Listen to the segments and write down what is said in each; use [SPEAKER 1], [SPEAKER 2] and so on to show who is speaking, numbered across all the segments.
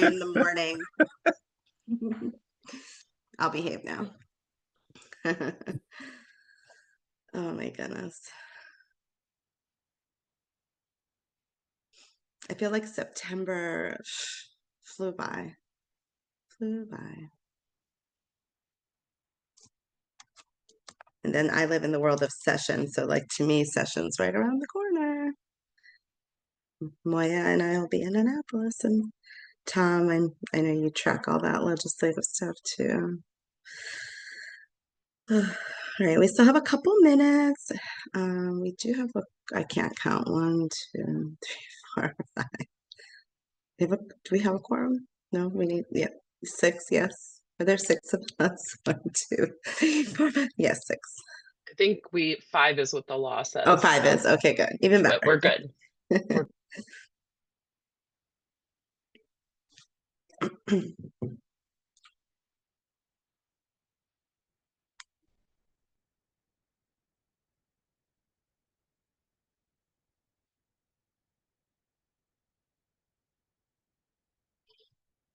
[SPEAKER 1] in the morning. I'll behave now. Oh my goodness. I feel like September flew by. And then I live in the world of sessions. So like to me, sessions right around the corner. Moya and I will be in Annapolis, and Tom, and I know you track all that legislative stuff too. All right, we still have a couple minutes. We do have I can't count 1, 2, 3, 4, 5. Do we have a quorum? No, we need, 6, yes. Are there 6 of us? 1, 2, 3, 4, 5. Yes, 6.
[SPEAKER 2] I think 5 is what the law says.
[SPEAKER 1] Oh, 5 is okay. Good, even better.
[SPEAKER 2] We're good.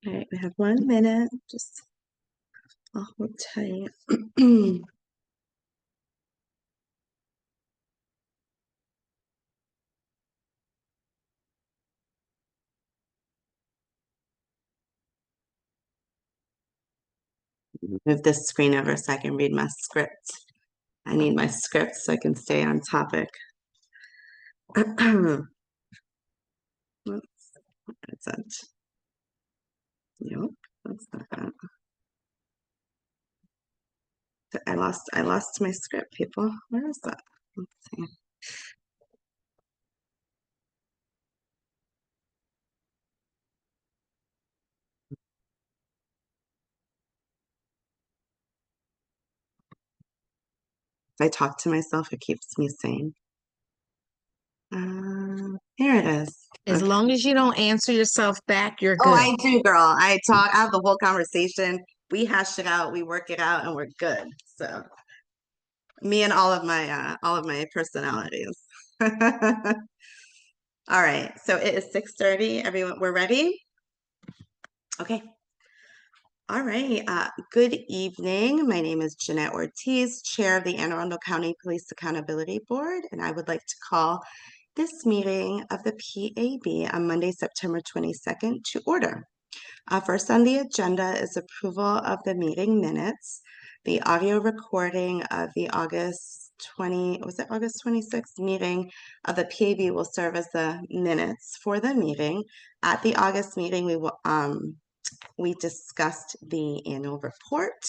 [SPEAKER 1] All right, we have 1 minute. Just I'll hold tight. Move this screen over so I can read my script. I need my script so I can stay on topic. Whoops. What's that? Nope, that's not that. I lost my script, people. Where is that? Let's see. If I talk to myself, it keeps me sane. Here it is.
[SPEAKER 3] As long as you don't answer yourself back, you're good.
[SPEAKER 1] Oh, I do, girl. I have the whole conversation. We hash it out, we work it out, and we're good. So me and all of my personalities. All right, so it is 6:30. Everyone, we're ready? Okay. All right. Good evening. My name is Jeanette Ortiz, Chair of the Anne Arundel County Police Accountability Board, and I would like to call this meeting of the PAB on Monday, September 22nd to order. First on the agenda is approval of the meeting minutes. The audio recording of the August 26th meeting of the PAB will serve as the minutes for the meeting. At the August meeting, we discussed the annual report.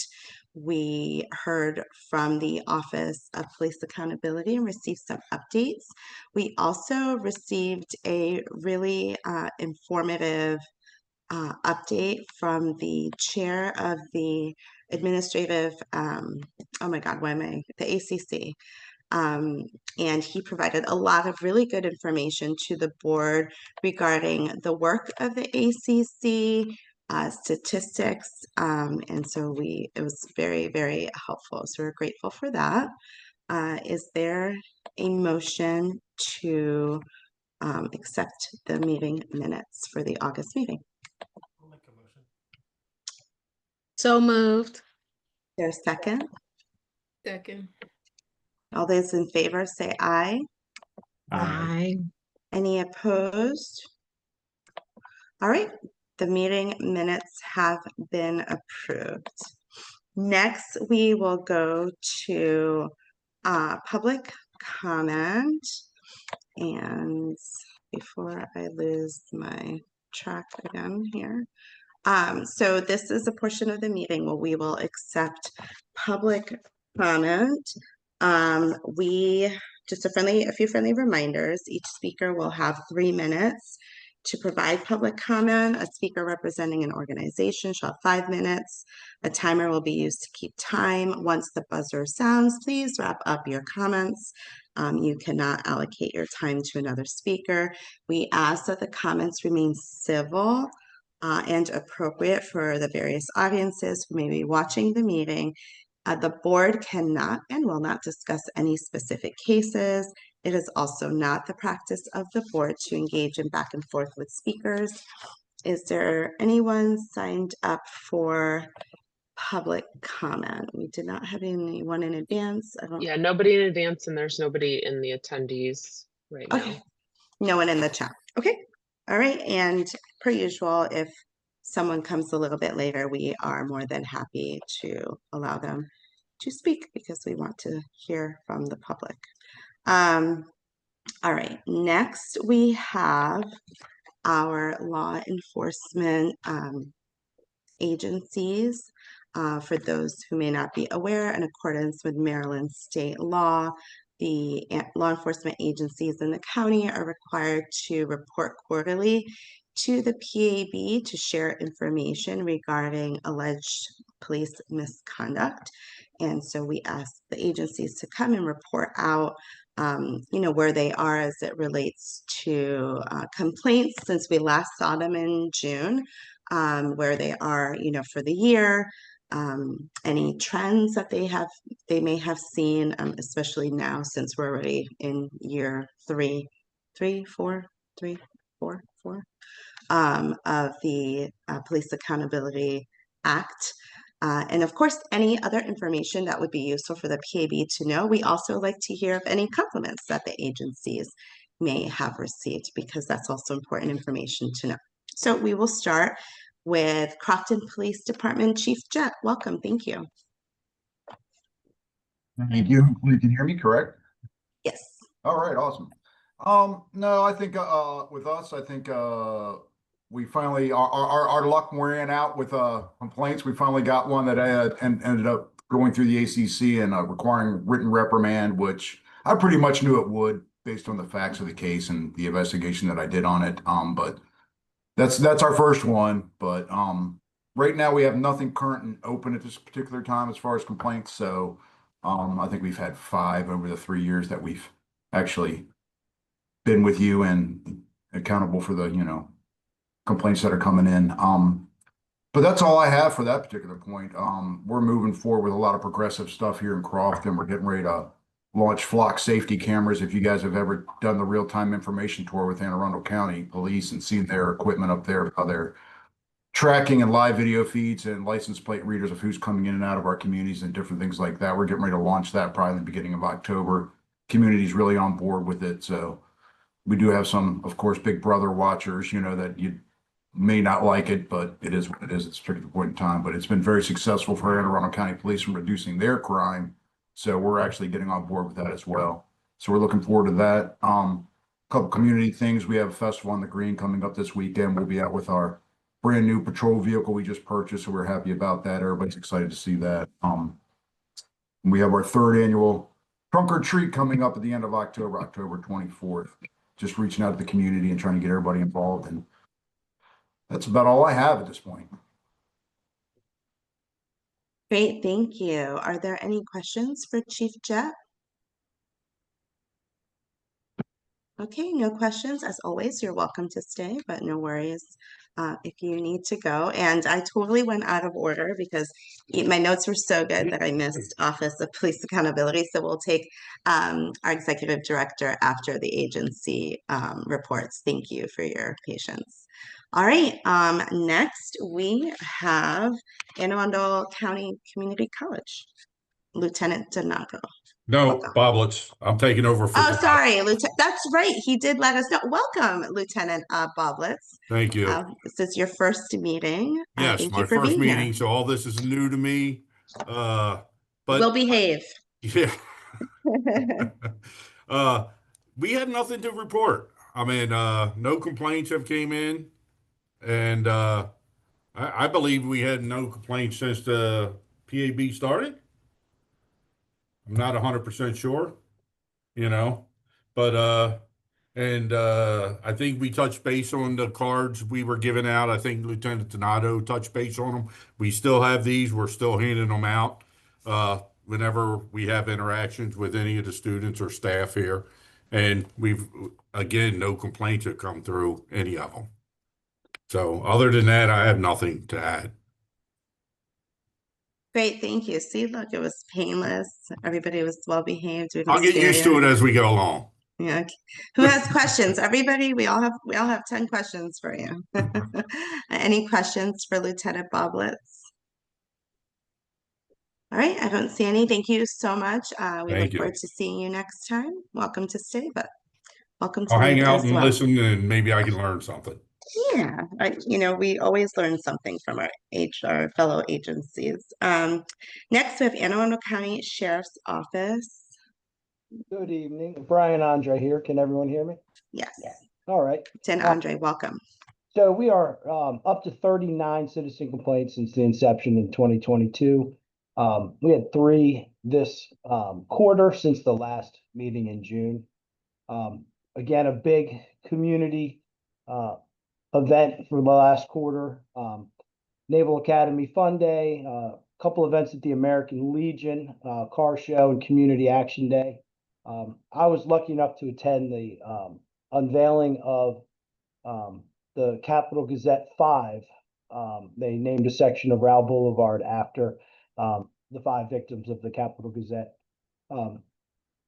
[SPEAKER 1] We heard from the Office of Police Accountability and received some updates. We also received a really informative update from the chair of the administrative, the ACC. And he provided a lot of really good information to the board regarding the work of the ACC, statistics, and so it was very, very helpful. So we're grateful for that. Is there a motion to accept the meeting minutes for the August meeting?
[SPEAKER 4] I'll make a motion.
[SPEAKER 3] So moved.
[SPEAKER 1] There's a second?
[SPEAKER 5] Second.
[SPEAKER 1] All those in favor say aye.
[SPEAKER 3] Aye.
[SPEAKER 1] Any opposed? All right, the meeting minutes have been approved. Next, we will go to public comment. And before I lose my track again here. So this is a portion of the meeting where we will accept public comment. Just a few friendly reminders. Each speaker will have 3 minutes to provide public comment. A speaker representing an organization shall have 5 minutes. A timer will be used to keep time. Once the buzzer sounds, please wrap up your comments. You cannot allocate your time to another speaker. We ask that the comments remain civil and appropriate for the various audiences who may be watching the meeting. The board cannot and will not discuss any specific cases. It is also not the practice of the board to engage in back and forth with speakers. Is there anyone signed up for public comment? We did not have anyone in advance. I don't.
[SPEAKER 2] Yeah, nobody in advance and there's nobody in the attendees right now.
[SPEAKER 1] Okay. No one in the chat. Okay. All right. And per usual, if someone comes a little bit later, we are more than happy to allow them to speak because we want to hear from the public. All right. Next, we have our law enforcement agencies. For those who may not be aware, in accordance with Maryland state law, the law enforcement agencies in the county are required to report quarterly to the PAB to share information regarding alleged police misconduct. And so we ask the agencies to come and report out where they are as it relates to complaints since we last saw them in June, where they are, for the year, any trends that they may have seen, especially now since we're already in year four, of the Police Accountability Act. And of course, any other information that would be useful for the PAB to know. We also like to hear of any compliments that the agencies may have received, because that's also important information to know. So we will start with Crofton Police Department Chief Jett. Welcome. Thank you.
[SPEAKER 5] Thank you. You can hear me, correct?
[SPEAKER 1] Yes.
[SPEAKER 5] All right, awesome. No, I think with us, I think we finally our luck ran out with complaints. We finally got one that ended up going through the ACC and requiring written reprimand, which I pretty much knew it would based on the facts of the case and the investigation that I did on it. But that's our first one. But right now we have nothing current and open at this particular time as far as complaints. So I think we've had 5 over the 3 years that we've actually been with you and accountable for the, complaints that are coming in. But that's all I have for that particular point. We're moving forward with a lot of progressive stuff here in Crofton. We're getting ready to launch flock safety cameras. If you guys have ever done the real-time information tour with Anne Arundel County Police and seen their equipment up there, how they're tracking and live video feeds and license plate readers of who's coming in and out of our communities and different things like that. We're getting ready to launch that probably in the beginning of October. Community's really on board with it. So we do have some, of course, Big Brother watchers, that you may not like it, but it is what it is at this particular point in time. But it's been very successful for Anne Arundel County Police in reducing their crime. So we're actually getting on board with that as well. So we're looking forward to that. Couple community things. We have a festival on the Green coming up this weekend. We'll be out with our brand new patrol vehicle we just purchased, so we're happy about that. Everybody's excited to see that. We have our 3rd annual trunk or treat coming up at the end of October, October 24th. Just reaching out to the community and trying to get everybody involved, and that's about all I have at this point.
[SPEAKER 1] Great, thank you. Are there any questions for Chief Jett? Okay, no questions. As always, you're welcome to stay, but no worries if you need to go. And I totally went out of order because my notes were so good that I missed Office of Police Accountability. So we'll take our executive director after the agency reports. Thank you for your patience. All right, next we have Anne Arundel County Community College, Lieutenant Donato.
[SPEAKER 6] No,
[SPEAKER 1] Welcome.
[SPEAKER 6] Boblets. I'm taking over for
[SPEAKER 1] Oh,
[SPEAKER 6] Donato.
[SPEAKER 1] sorry, Lieutenant. That's right. He did let us know. Welcome, Lieutenant Boblets.
[SPEAKER 6] Thank you.
[SPEAKER 1] This is your first meeting.
[SPEAKER 6] Yes,
[SPEAKER 1] Thank
[SPEAKER 6] my
[SPEAKER 1] you for
[SPEAKER 6] first
[SPEAKER 1] being
[SPEAKER 6] meeting,
[SPEAKER 1] here.
[SPEAKER 6] so all this is new to me. But
[SPEAKER 1] We'll behave.
[SPEAKER 6] yeah, we had nothing to report. I mean, no complaints have came in, and I believe we had no complaints since the PAB started. I'm not 100% sure, but I think we touched base on the cards we were giving out. I think Lieutenant Donato touched base on them. We still have these. We're still handing them out whenever we have interactions with any of the students or staff here. And we've, again, no complaints have come through any of them. So other than that, I have nothing to add.
[SPEAKER 1] Great, thank you. See, look, it was painless. Everybody was well behaved. We
[SPEAKER 6] I'll
[SPEAKER 1] don't
[SPEAKER 6] get
[SPEAKER 1] scare
[SPEAKER 6] used to
[SPEAKER 1] you.
[SPEAKER 6] it as we go along.
[SPEAKER 1] Yeah. Okay. Who has questions? Everybody, we all have 10 questions for you. Any questions for Lieutenant Boblitz? All right, I don't see any. Thank you so much. We
[SPEAKER 6] Thank
[SPEAKER 1] look
[SPEAKER 6] you.
[SPEAKER 1] forward to seeing you next time. Welcome to stay, but welcome to
[SPEAKER 6] I'll hang
[SPEAKER 1] leave
[SPEAKER 6] out
[SPEAKER 1] as
[SPEAKER 6] and
[SPEAKER 1] well.
[SPEAKER 6] listen and maybe I can learn something.
[SPEAKER 1] Yeah, we always learn something from our fellow agencies. Next, we have Anne Arundel County Sheriff's Office.
[SPEAKER 7] Good evening, Brian Andre here. Can everyone hear me?
[SPEAKER 1] Yes,
[SPEAKER 7] All right.
[SPEAKER 1] Lieutenant Andre, welcome.
[SPEAKER 7] So we are up to 39 citizen complaints since the inception in 2022. We had 3 this quarter since the last meeting in June. Again, a big community event for the last quarter. Naval Academy Fun Day, a couple events at the American Legion, car show, and Community Action Day. I was lucky enough to attend the unveiling of the Capitol Gazette 5. They named a section of Raul Boulevard after the 5 victims of the Capitol Gazette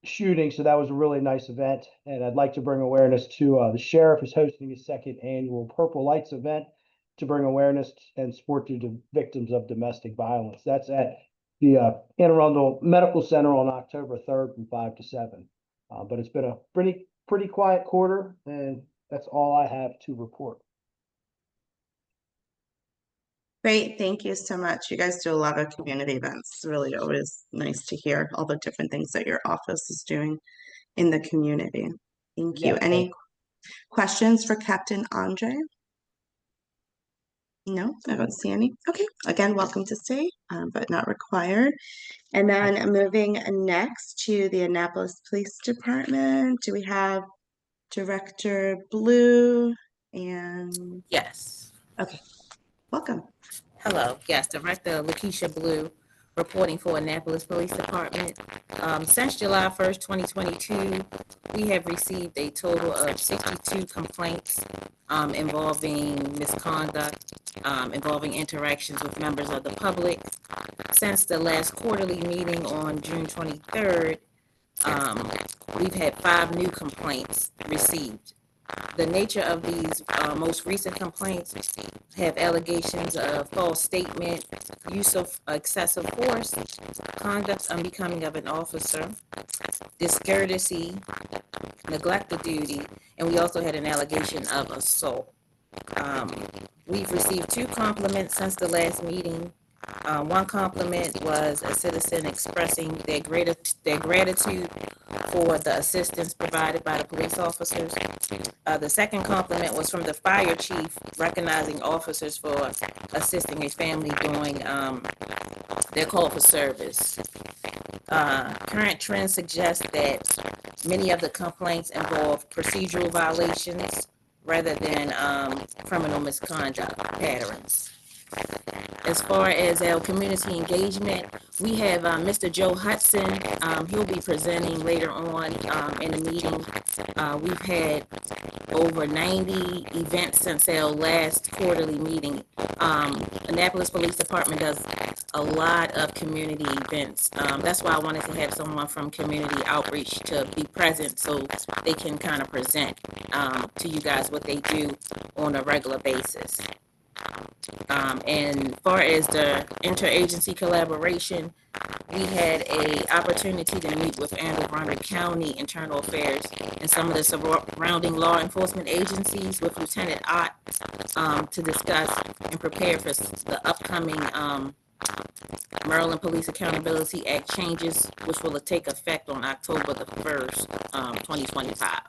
[SPEAKER 7] shooting. So that was a really nice event. And I'd like to bring awareness to the sheriff is hosting his 2nd annual Purple Lights event to bring awareness and support to the victims of domestic violence. That's at the Anne Arundel Medical Center on October 3rd from 5 to 7. But it's been a pretty quiet quarter, and that's all I have to report.
[SPEAKER 1] Great, thank you so much. You guys do a lot of community events. It's really always nice to hear all the different things that your office is doing in the community. Thank you.
[SPEAKER 7] Yeah,
[SPEAKER 1] Any questions for Captain Andre? No, I don't see any. Okay, again, welcome to stay, but not required. And then moving next to the Annapolis Police Department, do we have Director Blue and,
[SPEAKER 8] Yes.
[SPEAKER 1] okay, welcome.
[SPEAKER 8] Hello. Yes, Director Lakeisha Blue reporting for Annapolis Police Department. Since July 1st, 2022, we have received a total of 62 complaints involving misconduct, involving interactions with members of the public. Since the last quarterly meeting on June 23rd, we've had 5 new complaints received. The nature of these most recent complaints have allegations of false statement, use of excessive force, conduct unbecoming of an officer, discourtesy, neglect of duty, and we also had an allegation of assault. We've received 2 compliments since the last meeting. One compliment was a citizen expressing their gratitude for the assistance provided by the police officers. The second compliment was from the fire chief recognizing officers for assisting his family during their call for service. Current trends suggest that many of the complaints involve procedural violations rather than criminal misconduct patterns. As far as our community engagement, we have Mr. Joe Hudson. He'll be presenting later on in the meeting. We've had over 90 events since our last quarterly meeting. Annapolis Police Department does a lot of community events. That's why I wanted to have someone from community outreach to be present so they can kind of present to you guys what they do on a regular basis. And far as the interagency collaboration, we had a opportunity to meet with Anne Arundel County Internal Affairs and some of the surrounding law enforcement agencies with Lieutenant Ott to discuss and prepare for the upcoming Maryland Police Accountability Act changes, which will take effect on October the 1st, 2025.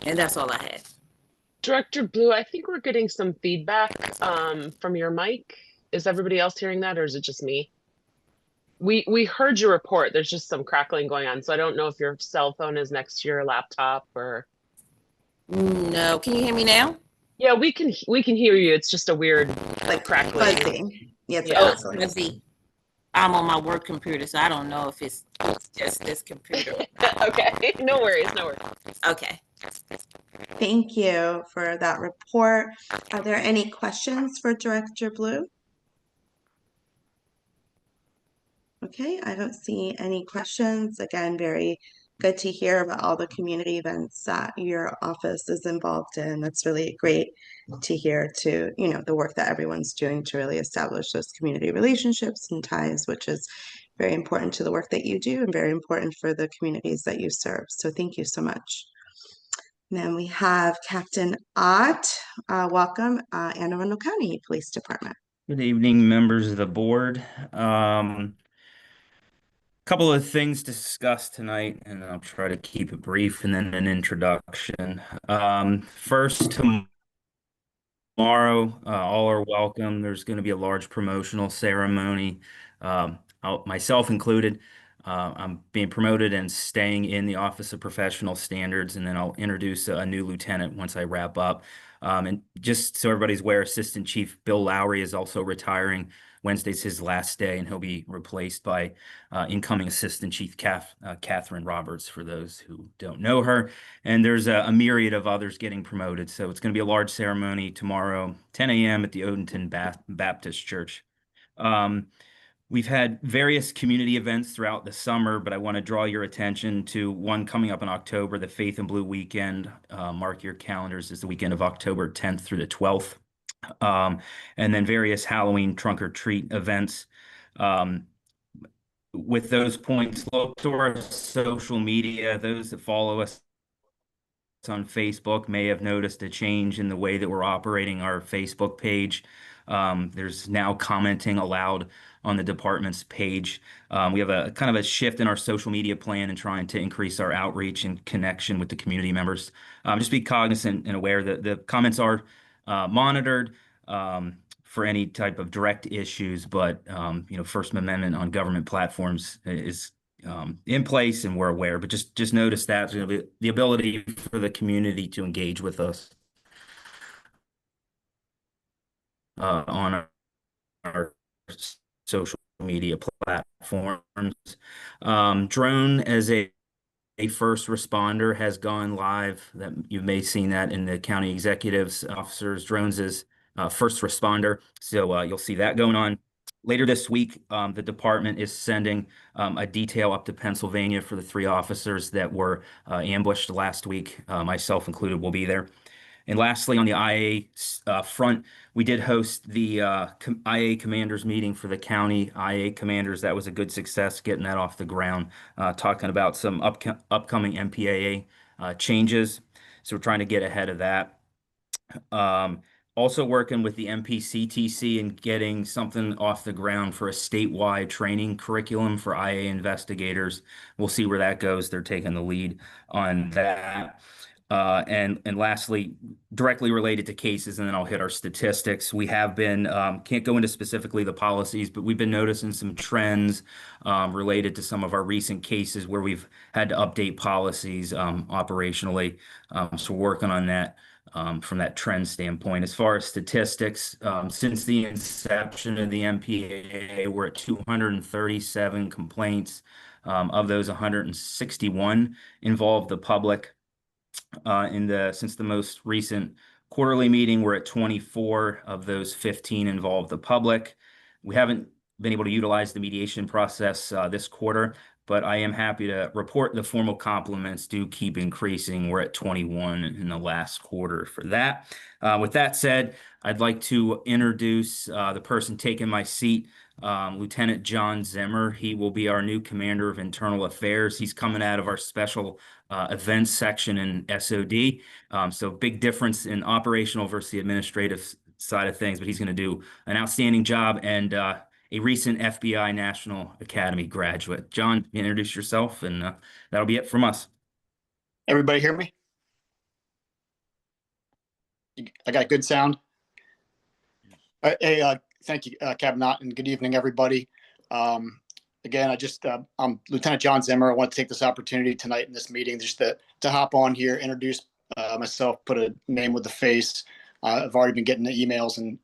[SPEAKER 8] And that's all I had.
[SPEAKER 2] Director Blue, I think we're getting some feedback from your mic. Is everybody else hearing that, or is it just me? We heard your report. There's just some crackling going on, so I don't know if your cell phone is next to your laptop or.
[SPEAKER 8] No, can you hear me now?
[SPEAKER 2] Yeah, we can hear you. It's just a weird
[SPEAKER 1] Like
[SPEAKER 2] crackling.
[SPEAKER 1] fuzzy. Yeah, it's
[SPEAKER 2] Yeah.
[SPEAKER 1] fuzzy.
[SPEAKER 8] Fuzzy. I'm on my work computer, so I don't know if it's just this computer.
[SPEAKER 2] Okay, no worries, no worries.
[SPEAKER 8] Okay.
[SPEAKER 1] Thank you for that report. Are there any questions for Director Blue? Okay, I don't see any questions. Again, very good to hear about all the community events that your office is involved in. That's really great to hear to, the work that everyone's doing to really establish those community relationships and ties, which is very important to the work that you do and very important for the communities that you serve. So thank you so much. And then we have Captain Ott. Welcome, Anne Arundel County Police Department.
[SPEAKER 9] Good evening, members of the board. Couple of things to discuss tonight, and I'll try to keep it brief and then an introduction. First, tomorrow, all are welcome. There's going to be a large promotional ceremony, myself included. I'm being promoted and staying in the Office of Professional Standards, and then I'll introduce a new lieutenant once I wrap up. And just so everybody's aware, Assistant Chief Bill Lowry is also retiring. Wednesday's his last day, and he'll be replaced by incoming Assistant Chief Catherine Roberts, for those who don't know her. And there's a myriad of others getting promoted. So it's going to be a large ceremony tomorrow, 10 a.m. at the Odenton Baptist Church. We've had various community events throughout the summer, but I want to draw your attention to one coming up in October, the Faith and Blue Weekend. Mark your calendars, is the weekend of October 10th through the 12th. And then various Halloween trunk or treat events. With those points, look to our social media. Those that follow us on Facebook may have noticed a change in the way that we're operating our Facebook page. There's now commenting allowed on the department's page. We have a kind of a shift in our social media plan and trying to increase our outreach and connection with the community members. Just be cognizant and aware that the comments are monitored for any type of direct issues, but First Amendment on government platforms is in place, and we're aware. But just notice that there's going to be the ability for the community to engage with us on our social media platforms. Drone as a first responder has gone live. That you may have seen that in the county executives officers. Drones is first responder, so you'll see that going on. Later this week, the department is sending a detail up to Pennsylvania for the 3 officers that were ambushed last week. Myself included will be there. And lastly, on the IA front, we did host the IA commanders meeting for the county IA commanders. That was a good success, getting that off the ground, talking about some upcoming MPAA changes. So we're trying to get ahead of that. Also working with the MPCTC and getting something off the ground for a statewide training curriculum for IA investigators. We'll see where that goes. They're taking the lead on that. And lastly, directly related to cases, and then I'll hit our statistics. We have been, can't go into specifically the policies, but we've been noticing some trends related to some of our recent cases where we've had to update policies operationally. So we're working on that from that trend standpoint. As far as statistics, since the inception of the MPAA, we're at 237 complaints. Of those, 161 involve the public. Since the most recent quarterly meeting, we're at 24. Of those, 15 involve the public. We haven't been able to utilize the mediation process this quarter, but I am happy to report the formal compliments do keep increasing. We're at 21 in the last quarter for that. With that said, I'd like to introduce the person taking my seat, Lieutenant John Zimmer. He will be our new Commander of Internal Affairs. He's coming out of our special events section in SOD. So big difference in operational versus the administrative side of things, but he's going to do an outstanding job, and a recent FBI National Academy graduate. John, you introduce yourself, and that'll be it from us.
[SPEAKER 10] Everybody hear me? I got good sound. Hey, thank you, Captain Ott, and good evening, everybody. Again, I'm Lieutenant John Zimmer. I want to take this opportunity tonight in this meeting just to hop on here, introduce myself, put a name with the face. I've already been getting the emails, and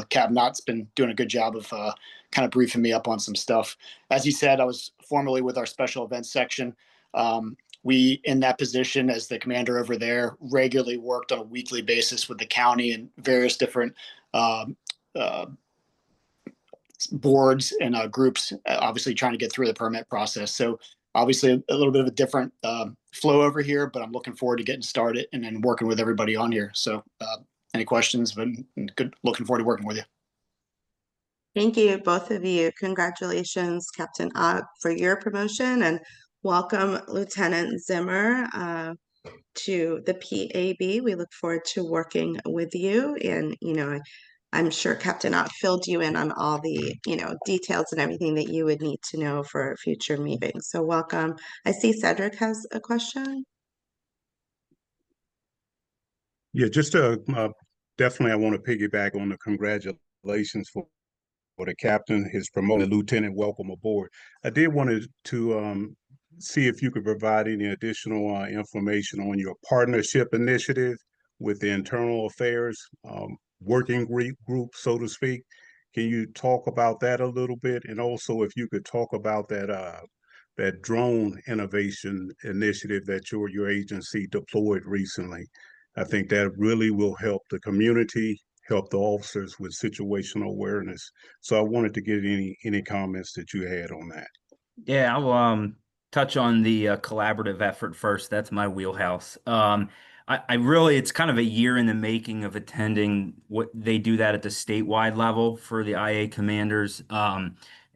[SPEAKER 10] Captain Ott's been doing a good job of kind of briefing me up on some stuff. As he said, I was formerly with our special events section. We, in that position as the commander over there, regularly worked on a weekly basis with the county and various different boards and groups, obviously trying to get through the permit process. So obviously a little bit of a different flow over here, but I'm looking forward to getting started and then working with everybody on here. So any questions? But good, looking forward to working with you.
[SPEAKER 1] Thank you, both of you. Congratulations, Captain Ott, for your promotion, and welcome, Lieutenant Zimmer, to the PAB. We look forward to working with you, and I'm sure Captain Ott filled you in on all the details and everything that you would need to know for future meetings. So welcome. I see Cedric has a question.
[SPEAKER 11] Yeah, definitely, I want to piggyback on the congratulations for the captain, his promoted lieutenant. Welcome aboard. I did wanted to see if you could provide any additional information on your partnership initiative with the internal affairs working group, so to speak. Can you talk about that a little bit? And also, if you could talk about that drone innovation initiative that your agency deployed recently. I think that really will help the community, help the officers with situational awareness. So I wanted to get any comments that you had on that.
[SPEAKER 9] Yeah, I'll touch on the collaborative effort first. That's my wheelhouse. I really, it's kind of a year in the making of attending what they do that at the statewide level for the IA commanders.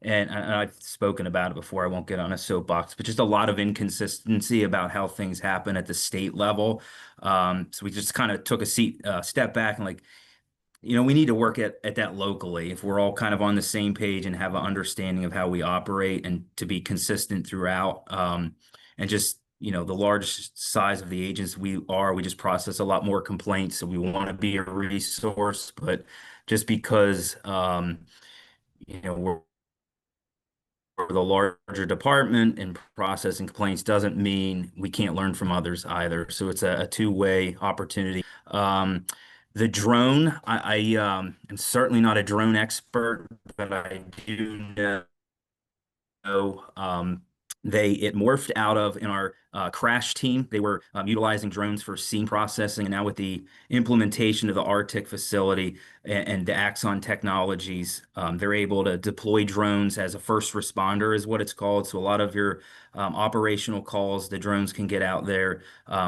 [SPEAKER 9] And I've spoken about it before. I won't get on a soapbox, but just a lot of inconsistency about how things happen at the state level. So we just kind of took a step back and like, we need to work at that locally if we're all kind of on the same page and have an understanding of how we operate and to be consistent throughout. And just, the large size of the agents we just process a lot more complaints. So we want to be a resource, but just because, we're the larger department and processing complaints doesn't mean we can't learn from others either. So it's a two-way opportunity. The drone, I am certainly not a drone expert, but I do know it morphed out of in our crash team. They were utilizing drones for scene processing, and now with the implementation of the Arctic facility and the Axon technologies, they're able to deploy drones as a first responder, is what it's called. So a lot of your operational calls, the drones can get out there,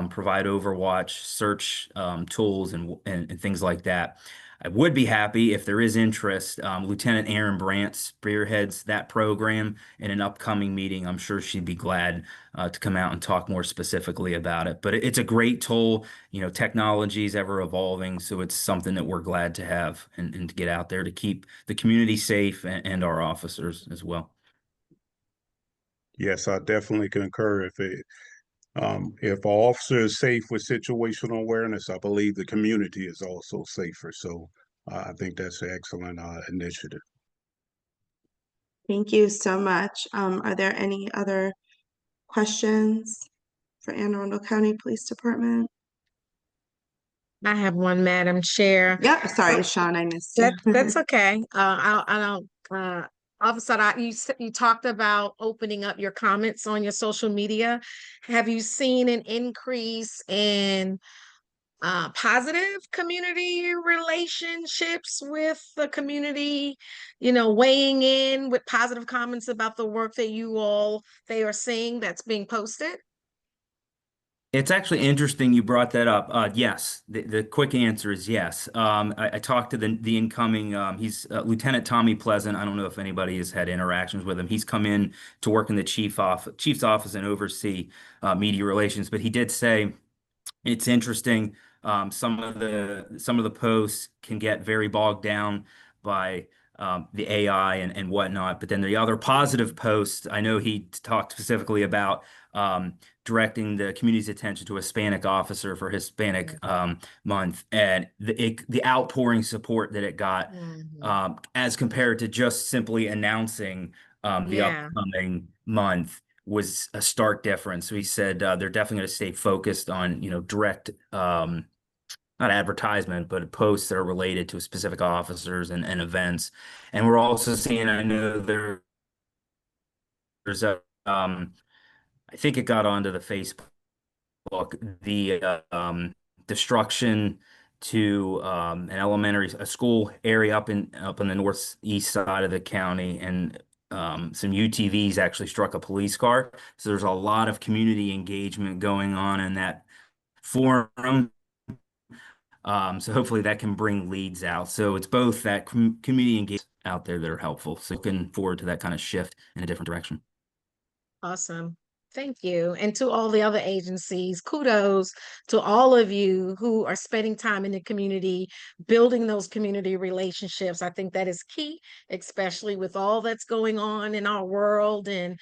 [SPEAKER 9] provide overwatch, search tools, and things like that. I would be happy if there is interest. Lieutenant Aaron Brandt spearheads that program in an upcoming meeting. I'm sure she'd be glad to come out and talk more specifically about it. But it's a great tool. Technology is ever evolving, so it's something that we're glad to have and to get out there to keep the community safe and our officers as well.
[SPEAKER 11] Yes, I definitely concur. If an officer is safe with situational awareness, I believe the community is also safer. So I think that's an excellent initiative.
[SPEAKER 1] Thank you so much. Are there any other questions for Anne Arundel County Police Department?
[SPEAKER 3] I have one, Madam Chair.
[SPEAKER 1] Yep, sorry, Sean, I missed you.
[SPEAKER 3] That's okay. Officer, you talked about opening up your comments on your social media. Have you seen an increase in positive community relationships with the community, weighing in with positive comments about the work that they are seeing that's being posted?
[SPEAKER 9] It's actually interesting you brought that up. Yes, the quick answer is yes. I talked to the incoming, he's Lieutenant Tommy Pleasant. I don't know if anybody has had interactions with him. He's come in to work in the chief's office and oversee media relations, but he did say it's interesting. Some of the posts can get very bogged down by the AI and whatnot. But then the other positive posts, I know he talked specifically about directing the community's attention to a Hispanic officer for Hispanic month, and the outpouring support that it got as compared to just simply announcing the upcoming month was a stark difference. So he said they're definitely going to stay focused on direct not advertisement, but posts that are related to specific officers and events. And we're also seeing, I know there's I think it got onto the Facebook, the destruction to a school area up in the northeast side of the county, and some UTVs actually struck a police car. So there's a lot of community engagement going on in that forum. So hopefully that can bring leads out. So it's both that community engagement out there that are helpful. So looking forward to that kind of shift in a different direction.
[SPEAKER 3] Awesome. Thank you. And to all the other agencies, kudos to all of you who are spending time in the community, building those community relationships. I think that is key, especially with all that's going on in our world and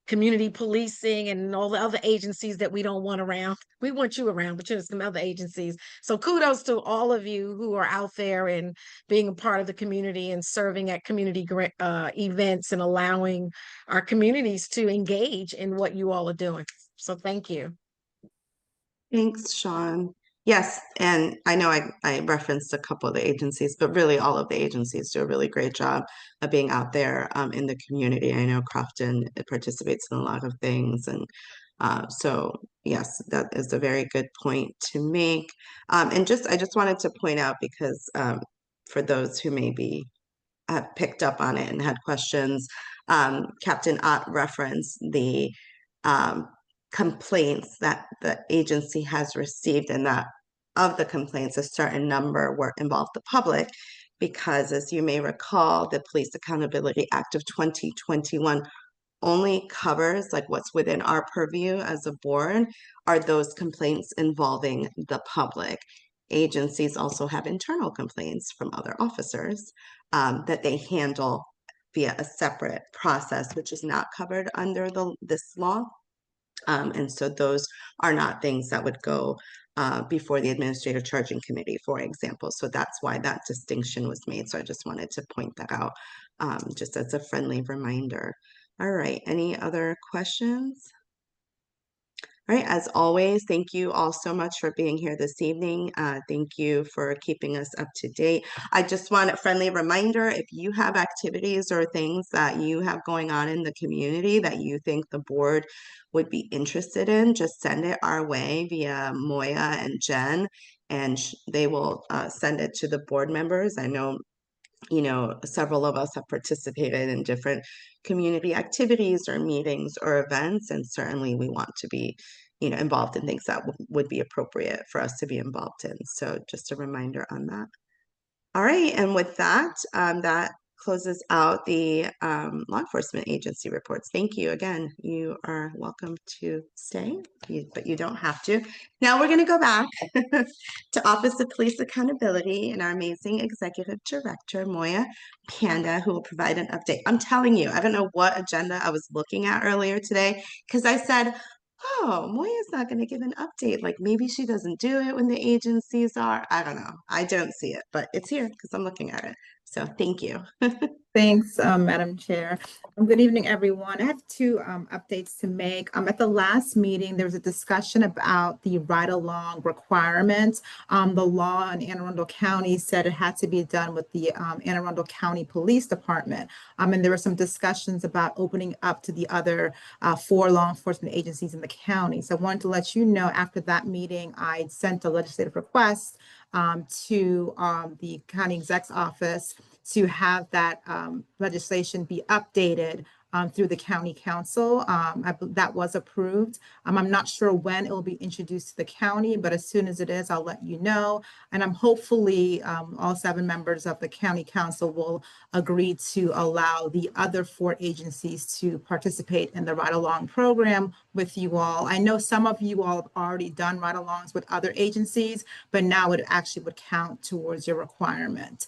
[SPEAKER 3] community policing and all the other agencies that we don't want around. We want you around, but there's some other agencies. So kudos to all of you who are out there and being a part of the community and serving at community events and allowing our communities to engage in what you all are doing. So thank you.
[SPEAKER 1] Thanks, Sean. Yes, and I know I referenced a couple of the agencies, but really all of the agencies do a really great job of being out there in the community. I know Crofton participates in a lot of things, and so yes, that is a very good point to make. And I just wanted to point out, because for those who maybe have picked up on it and had questions, Captain Ott referenced the complaints that the agency has received, and that of the complaints, a certain number were involved the public, because as you may recall, the Police Accountability Act of 2021 only covers like what's within our purview as a board are those complaints involving the public. Agencies also have internal complaints from other officers that they handle via a separate process, which is not covered under this law. And so those are not things that would go before the Administrative Charging Committee, for example. So that's why that distinction was made. So I just wanted to point that out just as a friendly reminder. All right, any other questions? All right, as always, thank you all so much for being here this evening. Thank you for keeping us up to date. I just want a friendly reminder, if you have activities or things that you have going on in the community that you think the board would be interested in, just send it our way via Moya and Jen, and they will send it to the board members. I know several of us have participated in different community activities or meetings or events, and certainly we want to be, involved in things that would be appropriate for us to be involved in. So just a reminder on that. All right, and with that, that closes out the law enforcement agency reports. Thank you again. You are welcome to stay, but you don't have to. Now we're going to go back to Office of Police Accountability and our amazing Executive Director, Moya Panda, who will provide an update. I'm telling you, I don't know what agenda I was looking at earlier today, because I said, oh, Moya's not going to give an update. Like maybe she doesn't do it when the agencies are. I don't know. I don't see it, but it's here because I'm looking at it. So thank you.
[SPEAKER 12] Thanks, Madam Chair. Good evening, everyone. I have two updates to make. At the last meeting, there was a discussion about the ride-along requirements. The law in Anne Arundel County said it had to be done with the Anne Arundel County Police Department. And there were some discussions about opening up to the other 4 law enforcement agencies in the county. So I wanted to let you know, after that meeting, I sent a legislative request to the county exec's office to have that legislation be updated through the county council. That was approved. I'm not sure when it will be introduced to the county, but as soon as it is, I'll let you know. And I'm hopefully all 7 members of the county council will agree to allow the other 4 agencies to participate in the ride-along program with you all. I know some of you all have already done ride-alongs with other agencies, but now it actually would count towards your requirement.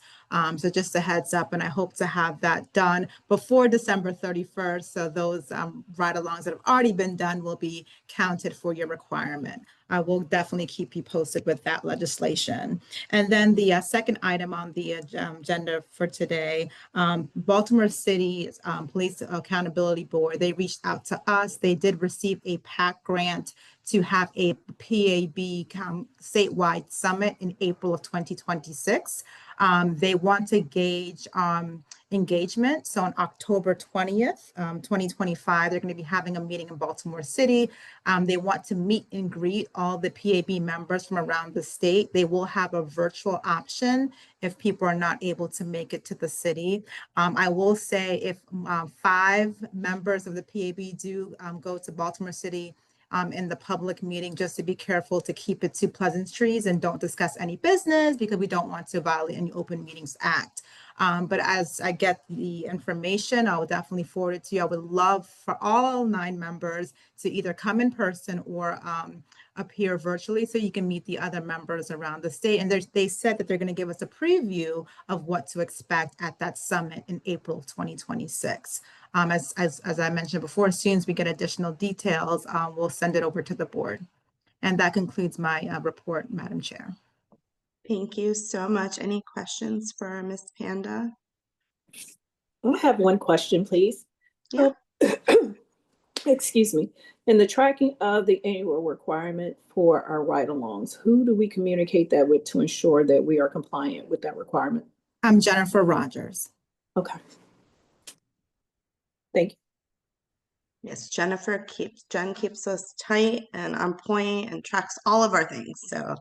[SPEAKER 12] So just a heads up, and I hope to have that done before December 31st. So those ride-alongs that have already been done will be counted for your requirement. I will definitely keep you posted with that legislation. And then the second item on the agenda for today, Baltimore City Police Accountability Board, they reached out to us. They did receive a PAC grant to have a PAB statewide summit in April of 2026. They want to gauge engagement. So on October 20th, 2025, they're going to be having a meeting in Baltimore City. They want to meet and greet all the PAB members from around the state. They will have a virtual option if people are not able to make it to the city. I will say if 5 members of the PAB do go to Baltimore City in the public meeting, just to be careful to keep it to pleasantries and don't discuss any business, because we don't want to violate any Open Meetings Act. But as I get the information, I will definitely forward it to you. I would love for all 9 members to either come in person or appear virtually so you can meet the other members around the state. And they said that they're going to give us a preview of what to expect at that summit in April 2026. As I mentioned before, as soon as we get additional details, we'll send it over to the board. And that concludes my report, Madam Chair.
[SPEAKER 1] Thank you so much. Any questions for Ms. Panda?
[SPEAKER 13] I have one question, please.
[SPEAKER 1] Yeah.
[SPEAKER 13] Excuse me. In the tracking of the annual requirement for our ride-alongs, who do we communicate that with to ensure that we are compliant with that requirement?
[SPEAKER 12] I'm Jennifer Rogers.
[SPEAKER 13] Okay. Thank you.
[SPEAKER 1] Yes, Jen keeps us tight and on point and tracks all of our things. So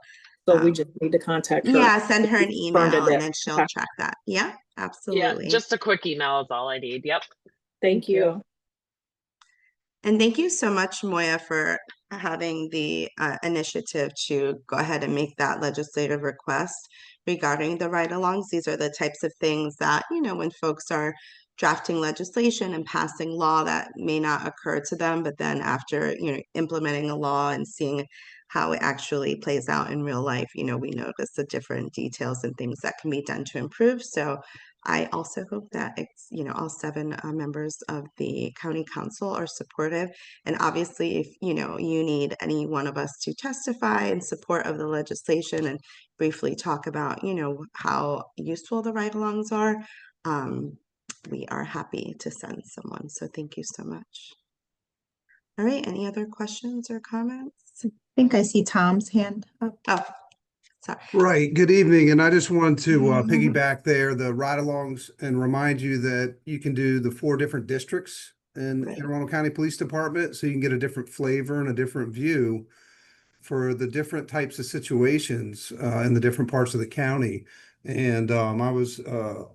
[SPEAKER 13] we just need to contact her.
[SPEAKER 1] Yeah, send her an email and then she'll
[SPEAKER 13] Okay.
[SPEAKER 1] track that. Yeah,
[SPEAKER 2] Yeah,
[SPEAKER 1] absolutely.
[SPEAKER 2] just a quick email is all I need. Yep.
[SPEAKER 13] Thank you.
[SPEAKER 1] And thank you so much, Moya, for having the initiative to go ahead and make that legislative request regarding the ride-alongs. These are the types of things that, you know, when folks are drafting legislation and passing law, that may not occur to them, but then after, you know, implementing a law and seeing how it actually plays out in real life, you know, we notice the different details and things that can be done to improve. So I also hope that it's, you know, all 7 members of the county council are supportive. And obviously, if, you know, you need any one of us to testify in support of the legislation and briefly talk about, you know, how useful the ride-alongs are, we are happy to send someone. So thank you so much. All right, any other questions or comments?
[SPEAKER 12] I think I see Tom's hand up.
[SPEAKER 1] Oh, sorry.
[SPEAKER 14] Right. Good evening. And I just wanted to piggyback there, the ride-alongs, and remind you that you can do the 4 different districts in the Anne Arundel County Police Department, so you can get a different flavor and a different view for the different types of situations in the different parts of the county. And I was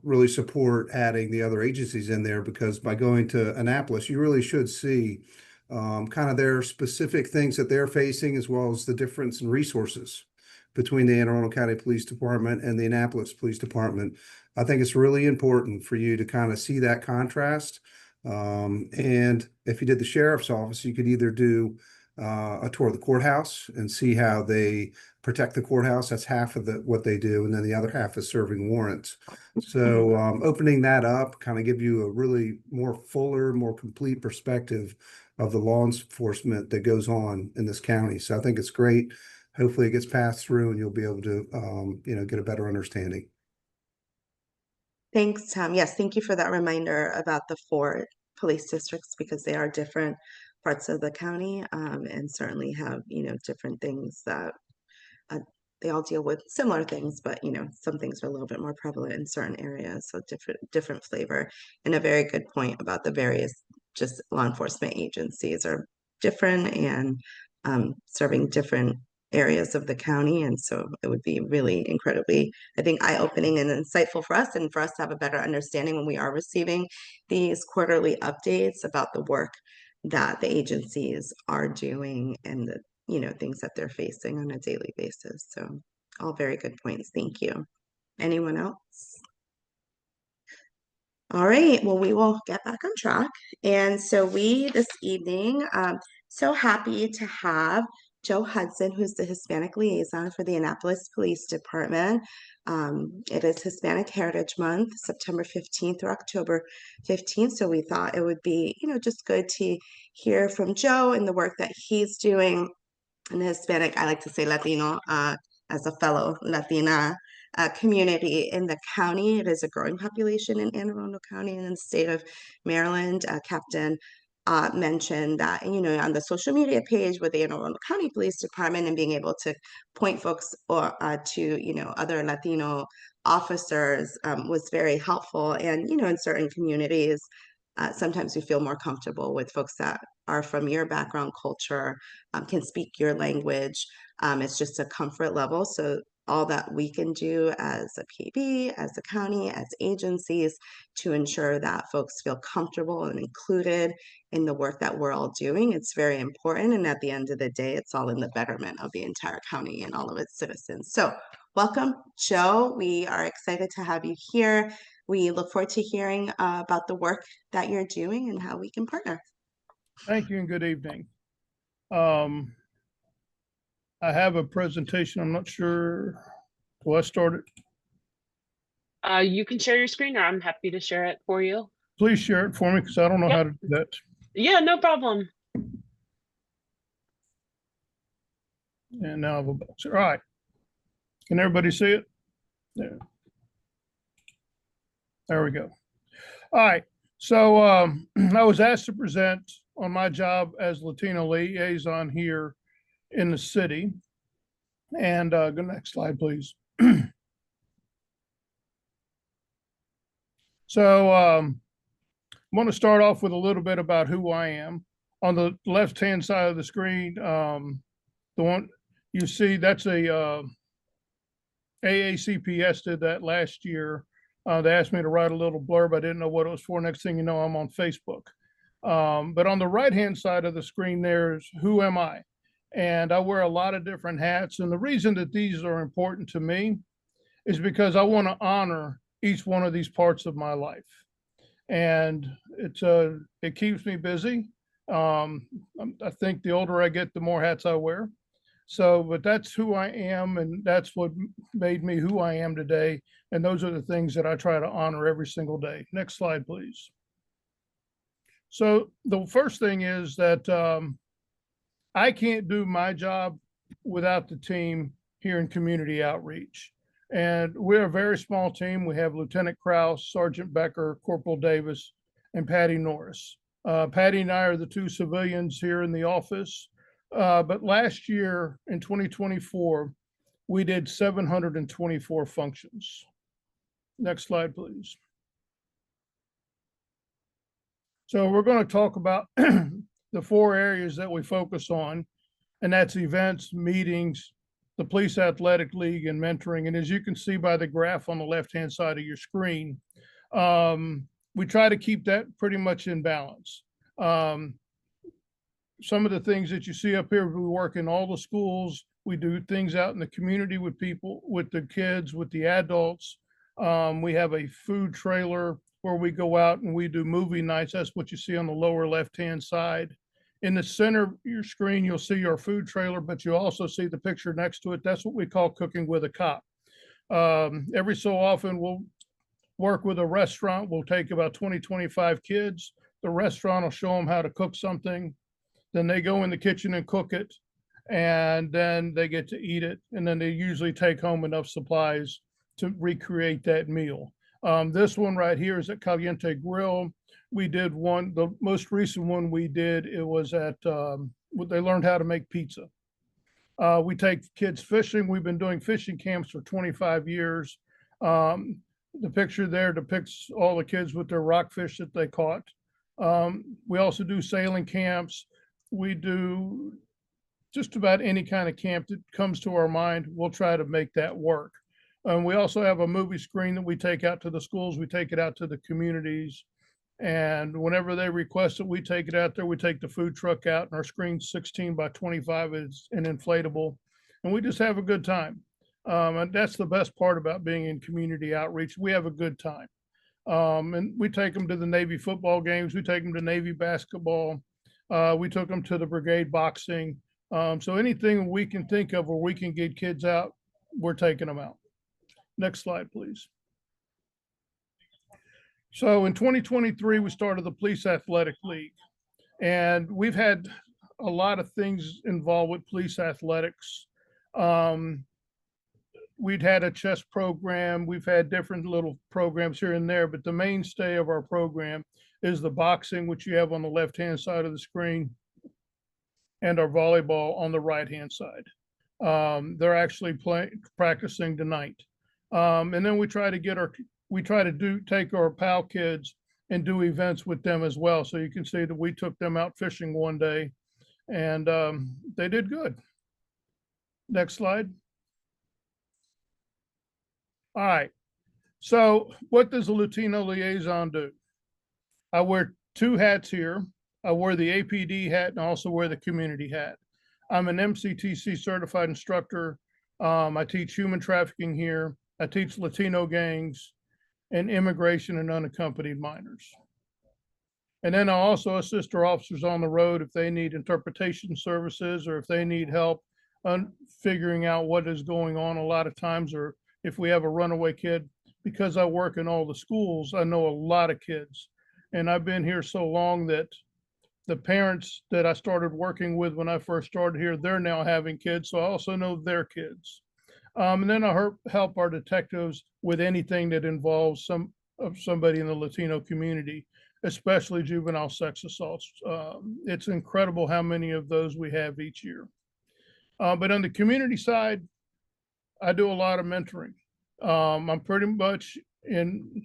[SPEAKER 14] really support adding the other agencies in there, because by going to Annapolis, you really should see kind of their specific things that they're facing, as well as the difference in resources between the Anne Arundel County Police Department and the Annapolis Police Department. I think it's really important for you to kind of see that contrast. And if you did the sheriff's office, you could either do a tour of the courthouse and see how they protect the courthouse. That's half of what they do. And then the other half is serving warrants. So opening that up kind of give you a really more fuller, more complete perspective of the law enforcement that goes on in this county. So I think it's great. Hopefully it gets passed through and you'll be able to, you know, get a better understanding.
[SPEAKER 1] Thanks, Tom. Yes, thank you for that reminder about the 4 police districts, because they are different parts of the county and certainly have, you know, different things that they all deal with similar things, but, you know, some things are a little bit more prevalent in certain areas. So different flavor, and a very good point about the various just law enforcement agencies are different and serving different areas of the county. And so it would be really incredibly, I think, eye-opening and insightful for us, and for us to have a better understanding when we are receiving these quarterly updates about the work that the agencies are doing and the, you know, things that they're facing on a daily basis. So all very good points. Thank you. Anyone else? All right, well, we will get back on track. And so we, this evening, so happy to have Joe Hudson, who's the Hispanic liaison for the Annapolis Police Department. It is Hispanic Heritage Month, September 15th through October 15th. So we thought it would be, you know, just good to hear from Joe and the work that he's doing in the Hispanic, I like to say Latino, as a fellow Latina community in the county. It is a growing population in Anne Arundel County and in the state of Maryland. Captain mentioned that, you know, on the social media page with the Anne Arundel County Police Department, and being able to point folks or to, you know, other Latino officers was very helpful. And, you know, in certain communities, sometimes we feel more comfortable with folks that are from your background, culture, can speak your language. It's just a comfort level. So all that we can do as a PB, as a county, as agencies to ensure that folks feel comfortable and included in the work that we're all doing, it's very important. And at the end of the day, it's all in the betterment of the entire county and all of its citizens. So welcome, Joe. We are excited to have you here. We look forward to hearing about the work that you're doing and how we can partner.
[SPEAKER 15] Thank you and good evening. I have a presentation. I'm not sure. Do I start it?
[SPEAKER 2] You can share your screen, or I'm happy to share it for you.
[SPEAKER 15] Please share it for me because I don't know how to do that.
[SPEAKER 2] Yeah, no problem.
[SPEAKER 15] And now I've all right. Can everybody see it? There we go. All right. So I was asked to present on my job as Latino liaison here in the city. And go next slide, please. So I'm going to start off with a little bit about who I am. On the left-hand side of the screen, the one you see, that's a AACPS did that last year. They asked me to write a little blurb. I didn't know what it was for. Next thing you know, I'm on Facebook. But on the right-hand side of the screen, there's who am I? And I wear a lot of different hats. And the reason that these are important to me is because I want to honor each one of these parts of my life. And it keeps me busy. I think the older I get, the more hats I wear. So, but that's who I am, and that's what made me who I am today. And those are the things that I try to honor every single day. Next slide, please. So the first thing is that I can't do my job without the team here in community outreach. And we're a very small team. We have Lieutenant Krause, Sergeant Becker, Corporal Davis, and Patty Norris. Patty and I are the two civilians here in the office. But last year in 2024, we did 724 functions. Next slide, please. So we're going to talk about the 4 areas that we focus on, and that's events, meetings, the Police Athletic League, and mentoring. And as you can see by the graph on the left-hand side of your screen, we try to keep that pretty much in balance. Some of the things that you see up here, we work in all the schools. We do things out in the community with people, with the kids, with the adults. We have a food trailer where we go out and we do movie nights. That's what you see on the lower left-hand side. In the center of your screen, you'll see our food trailer, but you also see the picture next to it. That's what we call cooking with a cop. Every so often, we'll work with a restaurant. We'll take about 20, 25 kids. The restaurant will show them how to cook something. Then they go in the kitchen and cook it, and then they get to eat it. And then they usually take home enough supplies to recreate that meal. This one right here is at Caliente Grill. We did one, the most recent one we did, it was at, they learned how to make pizza. We take kids fishing. We've been doing fishing camps for 25 years. The picture there depicts all the kids with their rockfish that they caught. We also do sailing camps. We do just about any kind of camp that comes to our mind. We'll try to make that work. We also have a movie screen that we take out to the schools. We take it out to the communities. And whenever they request it, we take it out there. We take the food truck out, and our screen's 16 by 25 is an inflatable. And we just have a good time. And that's the best part about being in community outreach. We have a good time. And we take them to the Navy football games. We take them to Navy basketball. We took them to the brigade boxing. So anything we can think of where we can get kids out, we're taking them out. Next slide, please. So in 2023, we started the Police Athletic League, and we've had a lot of things involved with police athletics. We'd had a chess program. We've had different little programs here and there, but the mainstay of our program is the boxing, which you have on the left-hand side of the screen, and our volleyball on the right-hand side. They're actually practicing tonight. And then we try to take our PAL kids and do events with them as well. So you can see that we took them out fishing one day and they did good. Next slide. All right. So what does a Latino liaison do? I wear two hats here. I wear the APD hat and also wear the community hat. I'm an MCTC certified instructor. I teach human trafficking here. I teach Latino gangs and immigration and unaccompanied minors. And then I also assist our officers on the road if they need interpretation services or if they need help figuring out what is going on a lot of times, or if we have a runaway kid. Because I work in all the schools, I know a lot of kids. And I've been here so long that the parents that I started working with when I first started here, they're now having kids. So I also know their kids. And then I help our detectives with anything that involves somebody in the Latino community, especially juvenile sex assaults. It's incredible how many of those we have each year. But on the community side, I do a lot of mentoring. I'm pretty much in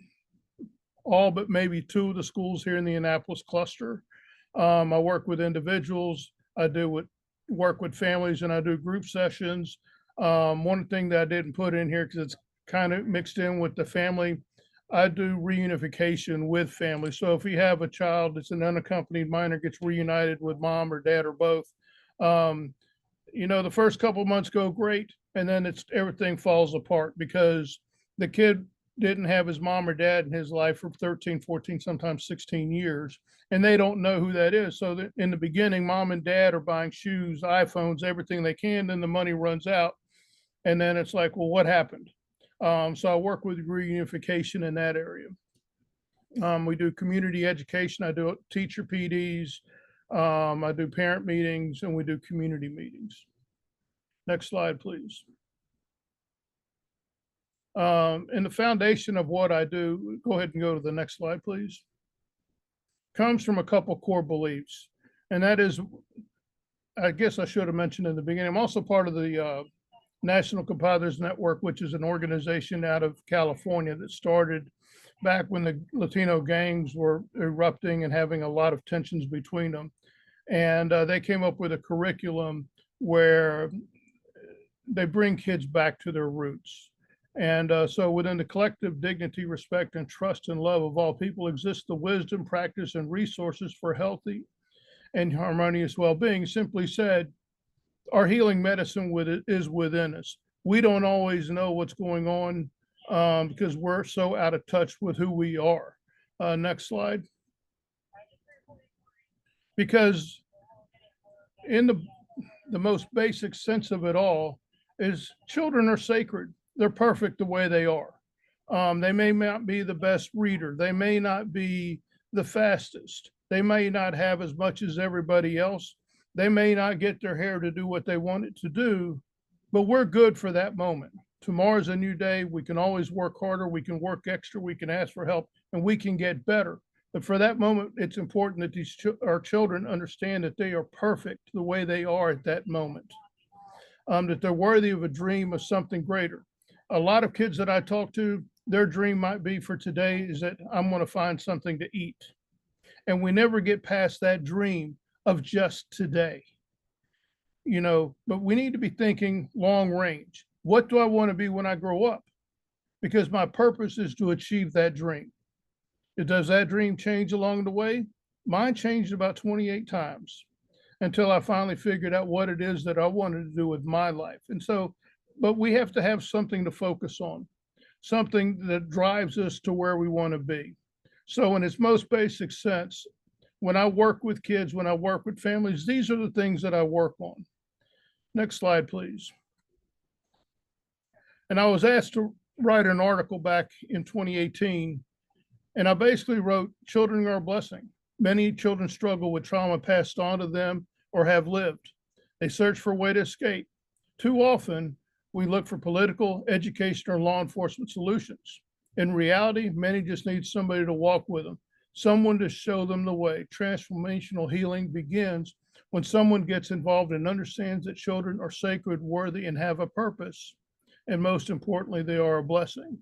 [SPEAKER 15] all but maybe two of the schools here in the Annapolis cluster. I work with individuals, I work with families, and I do group sessions. One thing that I didn't put in here because it's kind of mixed in with the family, I do reunification with families. So if you have a child that's an unaccompanied minor gets reunited with mom or dad or both, the first couple of months go great, and then everything falls apart because the kid didn't have his mom or dad in his life for 13, 14, sometimes 16 years, and they don't know who that is. So that in the beginning, mom and dad are buying shoes, iPhones, everything they can, then the money runs out. And then it's like, well, what happened? So I work with reunification in that area. We do community education. I do teacher PDs. I do parent meetings, and we do community meetings. Next slide, please. And the foundation of what I do, go ahead and go to the next slide, please, comes from a couple core beliefs. And that is, I guess I should have mentioned in the beginning, I'm also part of the National Compadres Network, which is an organization out of California that started back when the Latino gangs were erupting and having a lot of tensions between them. And they came up with a curriculum where they bring kids back to their roots. And so within the collective dignity, respect, and trust and love of all people exists the wisdom, practice, and resources for healthy and harmonious well-being. Simply said, our healing medicine is within us. We don't always know what's going on because we're so out of touch with who we are. Next slide. Because in the most basic sense of it all is children are sacred. They're perfect the way they are. They may not be the best reader. They may not be the fastest. They may not have as much as everybody else. They may not get their hair to do what they want it to do, but we're good for that moment. Tomorrow's a new day. We can always work harder. We can work extra. We can ask for help, and we can get better. But for that moment, it's important that our children understand that they are perfect the way they are at that moment, that they're worthy of a dream of something greater. A lot of kids that I talk to, their dream might be for today is that I'm going to find something to eat. And we never get past that dream of just today, but we need to be thinking long range. What do I want to be when I grow up? Because my purpose is to achieve that dream. Does that dream change along the way? Mine changed about 28 times until I finally figured out what it is that I wanted to do with my life. And so, but we have to have something to focus on, something that drives us to where we want to be. So in its most basic sense, when I work with kids, when I work with families, these are the things that I work on. Next slide, please. And I was asked to write an article back in 2018, and I basically wrote, children are a blessing. Many children struggle with trauma passed on to them or have lived. They search for a way to escape. Too often, we look for political, education, or law enforcement solutions. In reality, many just need somebody to walk with them, someone to show them the way. Transformational healing begins when someone gets involved and understands that children are sacred, worthy, and have a purpose. and most importantly, they are a blessing.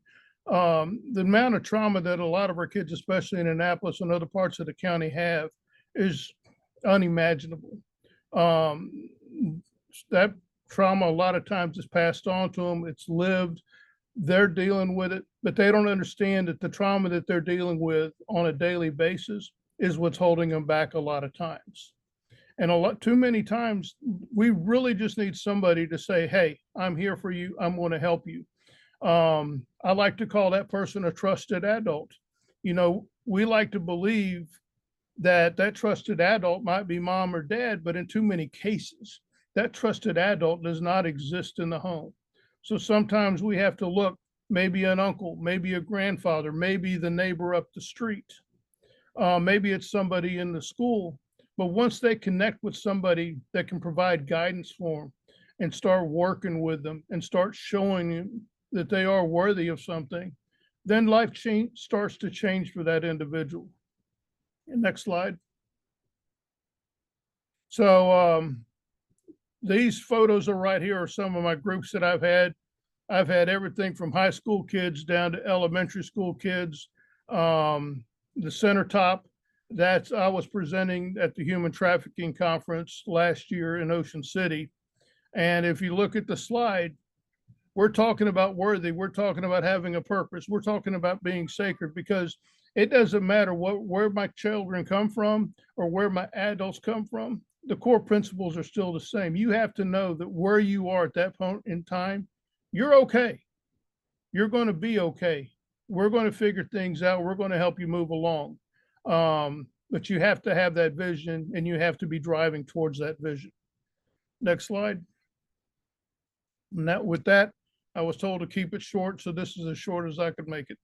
[SPEAKER 15] The amount of trauma that a lot of our kids, especially in Annapolis and other parts of the county, have is unimaginable. That trauma a lot of times is passed on to them. It's lived. They're dealing with it, but they don't understand that the trauma that they're dealing with on a daily basis is what's holding them back a lot of times. And too many times, we really just need somebody to say, hey, I'm here for you. I'm going to help you. I like to call that person a trusted adult. You know, we like to believe that that trusted adult might be mom or dad, but in too many cases, that trusted adult does not exist in the home. So sometimes we have to look, maybe an uncle, maybe a grandfather, maybe the neighbor up the street. Maybe it's somebody in the school. But once they connect with somebody that can provide guidance for them and start working with them and start showing them that they are worthy of something, then life starts to change for that individual. Next slide. So these photos are right here are some of my groups that I've had. I've had everything from high school kids down to elementary school kids. The center top, I was presenting at the Human Trafficking Conference last year in Ocean City. And if you look at the slide, we're talking about worthy. We're talking about having a purpose. We're talking about being sacred, because it doesn't matter where my children come from or where my adults come from. The core principles are still the same. You have to know that where you are at that point in time, you're okay. You're going to be okay. We're going to figure things out. We're going to help you move along. But you have to have that vision, and you have to be driving towards that vision. Next slide. And with that, I was told to keep it short, so this is as short as I could make it.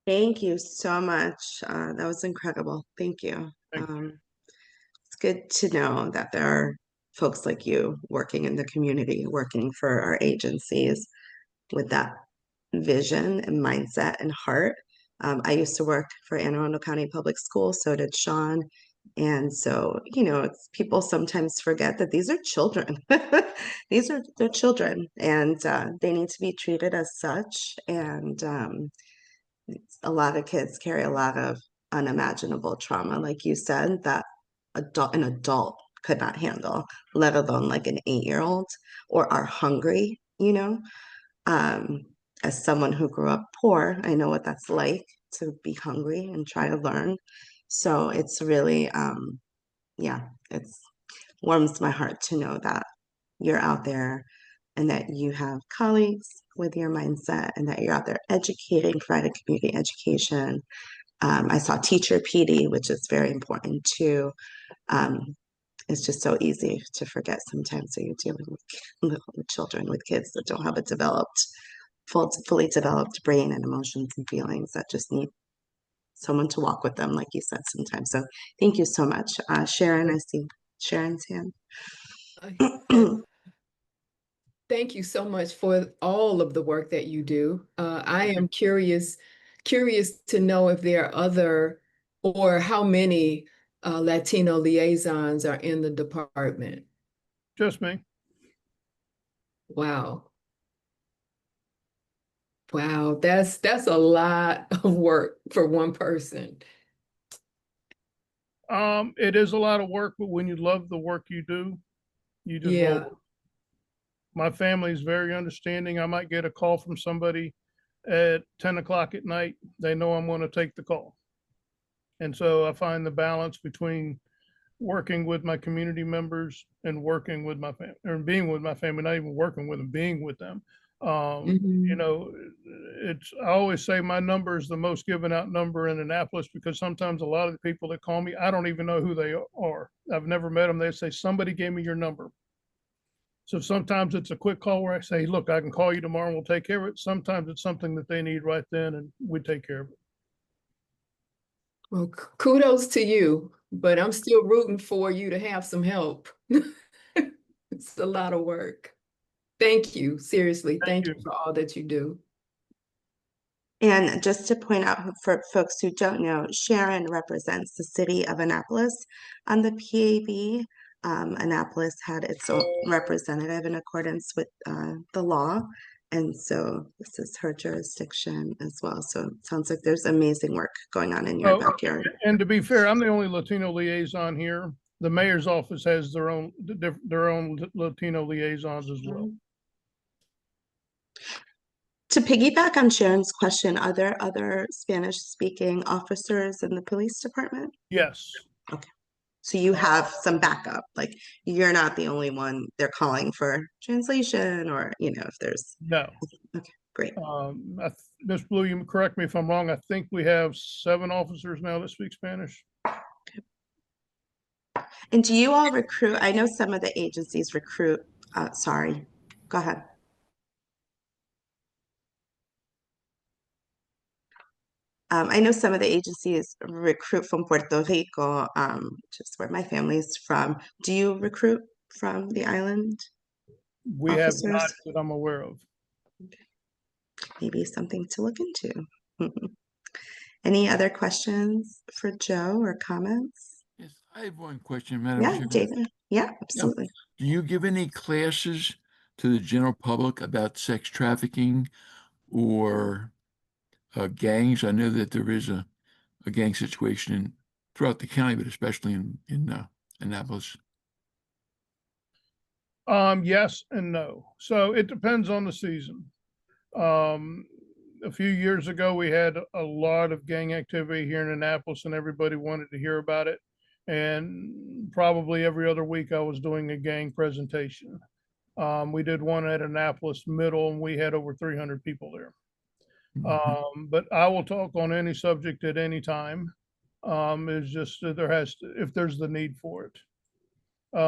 [SPEAKER 1] Thank you so much. That was incredible. Thank you. It's good to know that there are folks like you working in the community, working for our agencies with that vision and mindset and heart. I used to work for Anne Arundel County Public Schools, so did Sean. And so, you know, people sometimes forget that these are children. They're children, and they need to be treated as such. And a lot of kids carry a lot of unimaginable trauma, like you said, that an adult could not handle, let alone like an 8-year-old, or are hungry, you know. As someone who grew up poor, I know what that's like to be hungry and try to learn. So it's really, yeah, it's warms my heart to know that you're out there and that you have colleagues with your mindset and that you're out there educating, providing community education. I saw teacher PD, which is very important too. It's just so easy to forget sometimes that you're dealing with children, with kids that don't have a fully developed brain and emotions and feelings that just need someone to walk with them, like you said sometimes. So thank you so much. Sharon, I see Sharon's hand.
[SPEAKER 16] Thank you so much for all of the work that you do. I am curious to know if there are other or how many Latino liaisons are in the department.
[SPEAKER 15] Just me.
[SPEAKER 16] Wow. Wow, that's a lot of work for one person.
[SPEAKER 15] It is a lot of work, but when you love the work you do, you just won't. My family is very understanding. I might get a call from somebody at 10 o'clock at night. They know I'm going to take the call. And so I find the balance between working with my community members and working with my family, or being with my family, not even working with them, being with them. You know, I always say my number is the most given out number in Annapolis, because sometimes a lot of the people that call me, I don't even know who they are. I've never met them. They say, somebody gave me your number. So sometimes it's a quick call where I say, look, I can call you tomorrow and we'll take care of it. Sometimes it's something that they need right then and we take care of it.
[SPEAKER 16] Well, kudos to you, but I'm still rooting for you to have some help. It's a lot of work. Thank you. Seriously, thank you for all that you do.
[SPEAKER 1] And just to point out for folks who don't know, Sharon represents the city of Annapolis on the PAB. Annapolis had its own representative in accordance with the law. And so this is her jurisdiction as well. So it sounds like there's amazing work going on in your backyard.
[SPEAKER 15] And to be fair, I'm the only Latino liaison here. The mayor's office has their own Latino liaisons as well.
[SPEAKER 1] To piggyback on Sharon's question, are there other Spanish speaking officers in the police department?
[SPEAKER 15] Yes.
[SPEAKER 1] Okay. So you have some backup, like you're not the only one they're calling for translation, or, you know, if there's.
[SPEAKER 15] No.
[SPEAKER 1] Okay, great.
[SPEAKER 15] Ms. Blue, you correct me if I'm wrong. I think we have 7 officers now that speak Spanish.
[SPEAKER 1] And do you all recruit? I know some of the agencies recruit, sorry, go ahead. I know some of the agencies recruit from Puerto Rico, which is where my family's from. Do you recruit from the island?
[SPEAKER 15] We have
[SPEAKER 1] officers?
[SPEAKER 15] not that I'm aware of.
[SPEAKER 1] Maybe something to look into. Any other questions for Joe or comments?
[SPEAKER 17] Yes, I have one question, Madam
[SPEAKER 1] Yeah,
[SPEAKER 17] Chair.
[SPEAKER 1] David. Yeah, absolutely.
[SPEAKER 17] Do you give any classes to the general public about sex trafficking or gangs? I know that there is a gang situation throughout the county, but especially in Annapolis.
[SPEAKER 15] Yes and no. So it depends on the season. A few years ago, we had a lot of gang activity here in Annapolis, and everybody wanted to hear about it. And probably every other week, I was doing a gang presentation. We did one at Annapolis Middle, and we had over 300 people there. But I will talk on any subject at any time. It's just that if there's the need for it.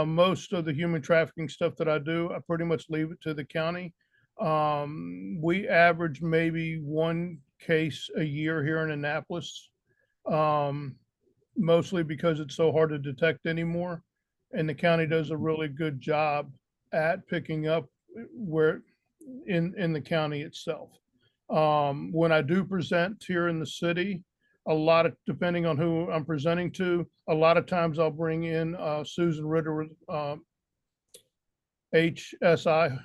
[SPEAKER 15] Most of the human trafficking stuff that I do, I pretty much leave it to the county. We average maybe 1 case a year here in Annapolis, mostly because it's so hard to detect anymore. And the county does a really good job at picking up where in the county itself. When I do present here in the city, depending on who I'm presenting to, a lot of times I'll bring in Susan Ritter with HSI,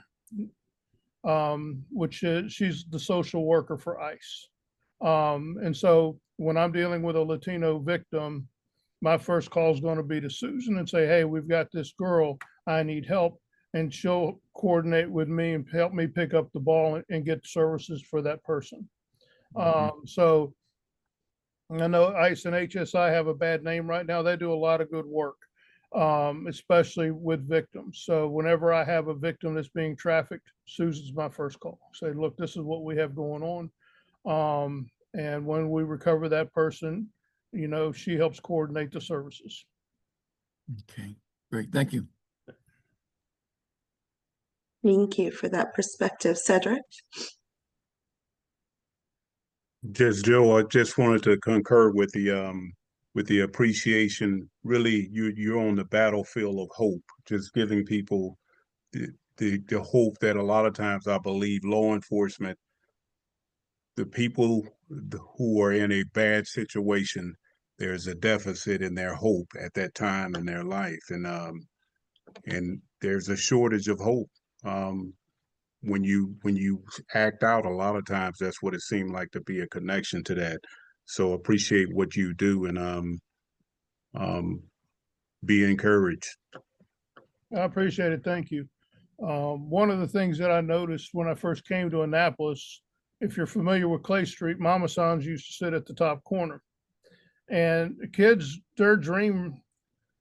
[SPEAKER 15] which is, she's the social worker for ICE. And so when I'm dealing with a Latino victim, my first call is going to be to Susan and say, hey, we've got this girl, I need help. And she'll coordinate with me and help me pick up the ball and get services for that person. So I know ICE and HSI have a bad name right now. They do a lot of good work, especially with victims. So whenever I have a victim that's being trafficked, Susan's my first call. Say, look, this is what we have going on. And when we recover that person, you know, she helps coordinate the services.
[SPEAKER 17] Okay, great. Thank you.
[SPEAKER 1] Thank you for that perspective, Cedric.
[SPEAKER 11] Just Joe, I just wanted to concur with the appreciation. Really, you're on the battlefield of hope, just giving people the hope that a lot of times I believe law enforcement, the people who are in a bad situation, there's a deficit in their hope at that time in their life, and there's a shortage of hope. When you act out, a lot of times that's what it seemed like to be a connection to that. So appreciate what you do, and be encouraged.
[SPEAKER 15] I appreciate it. Thank you. One of the things that I noticed when I first came to Annapolis, if you're familiar with Clay Street, Mama Sans used to sit at the top corner. And kids, their dream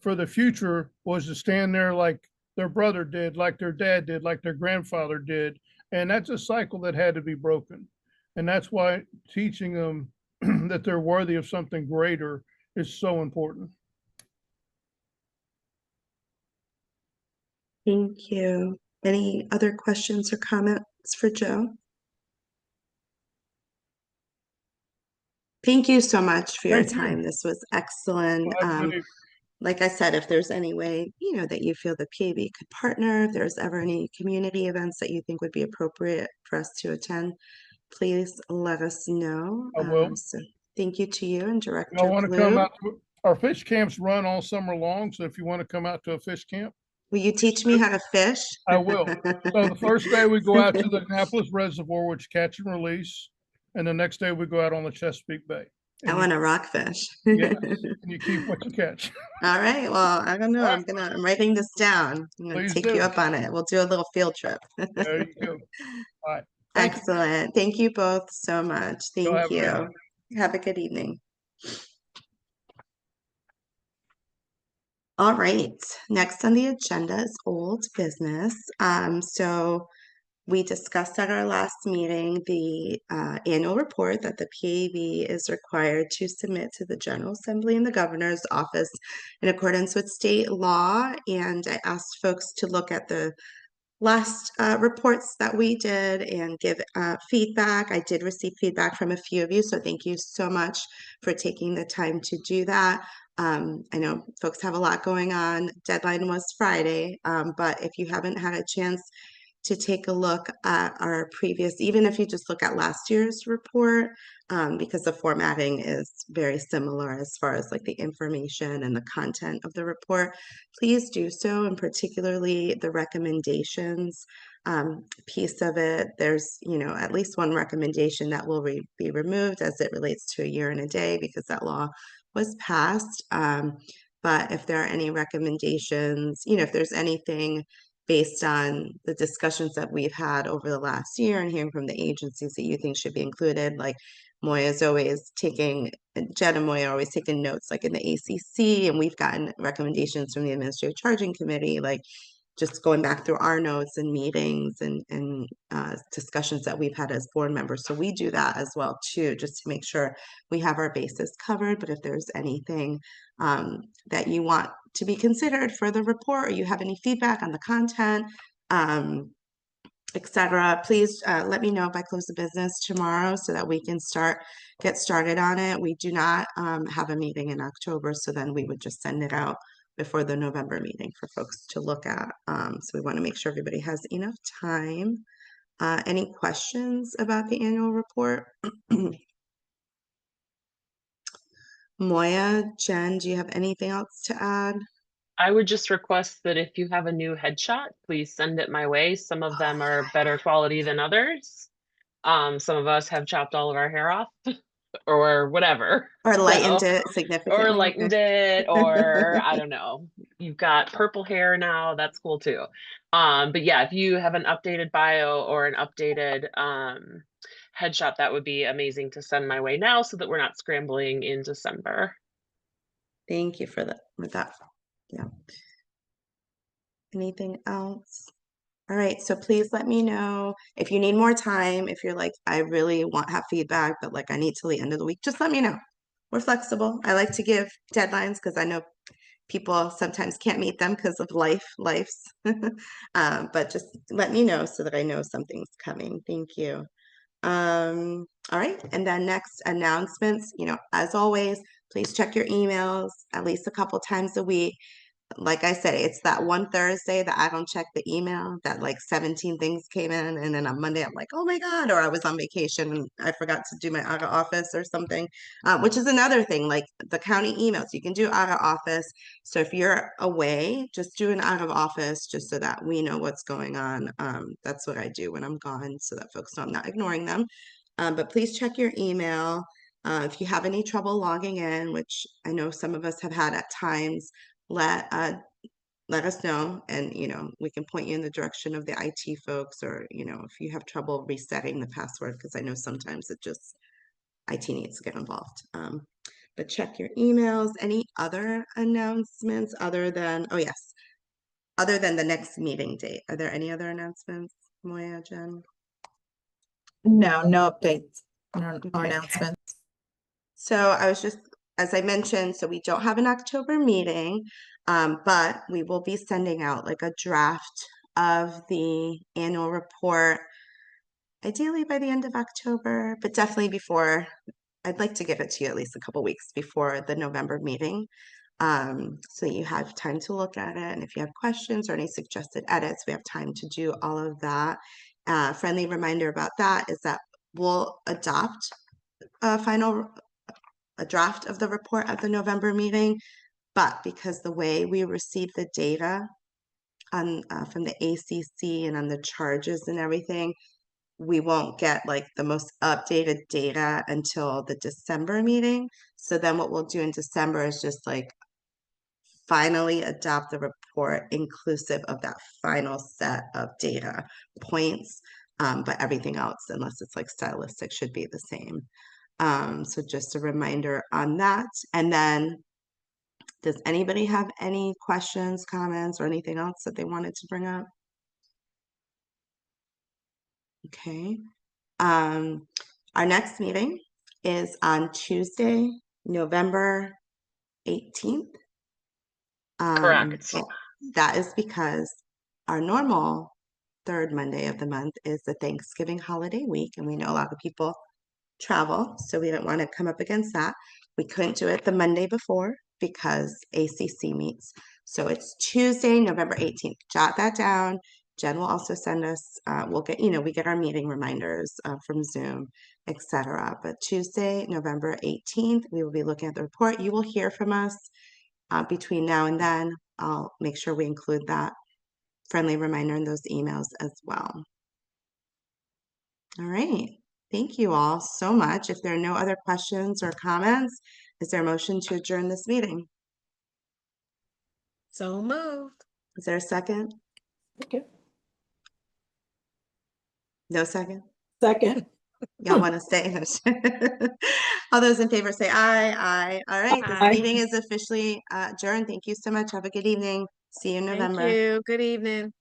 [SPEAKER 15] for the future was to stand there like their brother did, like their dad did, like their grandfather did. And that's a cycle that had to be broken. And that's why teaching them that they're worthy of something greater is so important.
[SPEAKER 1] Thank you. Any other questions or comments for Joe? Thank you so much for your time. This was excellent. Like I said, if there's any way, you know, that you feel the PAB could partner, if there's ever any community events that you think would be appropriate for us to attend, please let us know.
[SPEAKER 15] I will.
[SPEAKER 1] So thank you to you and Director
[SPEAKER 15] Y'all want to
[SPEAKER 1] Blue.
[SPEAKER 15] come out? Our fish camps run all summer long, so if you want to come out to a fish camp,
[SPEAKER 1] Will you teach me how to fish?
[SPEAKER 15] I will. So the first day we go out to the Annapolis Reservoir, which catch and release, and the next day we go out on the Chesapeake Bay.
[SPEAKER 1] I want to rockfish.
[SPEAKER 15] Yes, and you keep what you catch.
[SPEAKER 1] All right. Well, I don't know.
[SPEAKER 15] All right.
[SPEAKER 1] I'm writing this down. I'm gonna
[SPEAKER 15] Please
[SPEAKER 1] take
[SPEAKER 15] do.
[SPEAKER 1] you up on it. We'll do a little field trip.
[SPEAKER 15] There you go. All right. Thank you.
[SPEAKER 1] Excellent. Thank you both so much.
[SPEAKER 15] Y'all
[SPEAKER 1] Thank
[SPEAKER 15] have a good
[SPEAKER 1] you.
[SPEAKER 15] night.
[SPEAKER 1] Have a good evening. All right. Next on the agenda is old business. So we discussed at our last meeting the annual report that the PAB is required to submit to the General Assembly and the Governor's Office in accordance with state law. And I asked folks to look at the last reports that we did and give feedback. I did receive feedback from a few of you, so thank you so much for taking the time to do that. I know folks have a lot going on. Deadline was Friday, but if you haven't had a chance to take a look at our previous, even if you just look at last year's report, because the formatting is very similar as far as like the information and the content of the report, please do so, and particularly the recommendations piece of it. There's, at least one recommendation that will be removed as it relates to a year and a day because that law was passed. But if there are any recommendations, if there's anything based on the discussions that we've had over the last year and hearing from the agencies that you think should be included, like Moya's always taking, Jen and Moya are always taking notes like in the ACC, and we've gotten recommendations from the Administrative Charging Committee, like just going back through our notes and meetings and discussions that we've had as board members. So we do that as well too, just to make sure we have our bases covered. But if there's anything that you want to be considered for the report, or you have any feedback on the content, etc., please let me know by close of business tomorrow so that we can get started on it. We do not have a meeting in October, so then we would just send it out before the November meeting for folks to look at. So we want to make sure everybody has enough time. Any questions about the annual report? Moya, Jen, do you have anything else to add?
[SPEAKER 2] I would just request that if you have a new headshot, please send it my way. Some of them are better quality than others. Some of us have chopped all of our hair off or whatever.
[SPEAKER 1] Or lightened
[SPEAKER 2] So,
[SPEAKER 1] it significantly.
[SPEAKER 2] or lightened it, or I don't know. You've got purple hair now. That's cool too. But yeah, if you have an updated bio or an updated headshot, that would be amazing to send my way now so that we're not scrambling in December.
[SPEAKER 1] Thank you for that. Yeah. Anything else? All right, so please let me know if you need more time, if you're like, I really have feedback, but like I need till the end of the week, just let me know. We're flexible. I like to give deadlines because I know people sometimes can't meet them because of lives. But just let me know so that I know something's coming. Thank you. All right, and then next, announcements. As always, please check your emails at least a couple times a week. Like I said, it's that one Thursday that I don't check the email, that like 17 things came in, and then on Monday I'm like, oh my God, or I was on vacation and I forgot to do my out of office or something, which is another thing, like the county emails, you can do out of office. So if you're away, just do an out of office just so that we know what's going on. That's what I do when I'm gone so that folks know I'm not ignoring them. But please check your email. If you have any trouble logging in, which I know some of us have had at times, let us know, and we can point you in the direction of the IT folks, or if you have trouble resetting the password, because I know sometimes IT needs to get involved. But check your emails. Any other announcements other than the next meeting date? Are there any other announcements, Moya, Jen?
[SPEAKER 12] No updates or
[SPEAKER 1] Okay.
[SPEAKER 12] announcements.
[SPEAKER 1] So I was just, as I mentioned, so we don't have an October meeting, but we will be sending out like a draft of the annual report, ideally by the end of October, but definitely before. I'd like to give it to you at least a couple weeks before the November meeting, so that you have time to look at it. And if you have questions or any suggested edits, we have time to do all of that. Friendly reminder about that is that we'll adopt a final a draft of the report at the November meeting, but because the way we receive the data on from the ACC and on the charges and everything, we won't get like the most updated data until the December meeting. So then what we'll do in December is just like finally adopt the report inclusive of that final set of data points. But everything else, unless it's like stylistic, should be the same. So just a reminder on that. And then does anybody have any questions, comments, or anything else that they wanted to bring up? Okay. Our next meeting is on Tuesday, November 18th.
[SPEAKER 2] Correct.
[SPEAKER 1] That is because our normal third Monday of the month is the Thanksgiving holiday week, and we know a lot of people travel, so we didn't want to come up against that. We couldn't do it the Monday before because ACC meets. So it's Tuesday, November 18th. Jot that down. Jen will also send us, we'll get, we get our meeting reminders from Zoom, etc. But Tuesday, November 18th, we will be looking at the report. You will hear from us between now and then. I'll make sure we include that friendly reminder in those emails as well. All right. Thank you all so much. If there are no other questions or comments, is there a motion to adjourn this meeting?
[SPEAKER 3] So moved.
[SPEAKER 1] Is there a second?
[SPEAKER 13] Okay.
[SPEAKER 1] No second?
[SPEAKER 13] Second.
[SPEAKER 1] Y'all want to stay? All those in favor say aye. Aye. All right. This
[SPEAKER 13] Aye.
[SPEAKER 1] meeting is officially adjourned. Thank you so much. Have a good evening. See you in
[SPEAKER 3] Thank
[SPEAKER 1] November.
[SPEAKER 3] you. Good evening.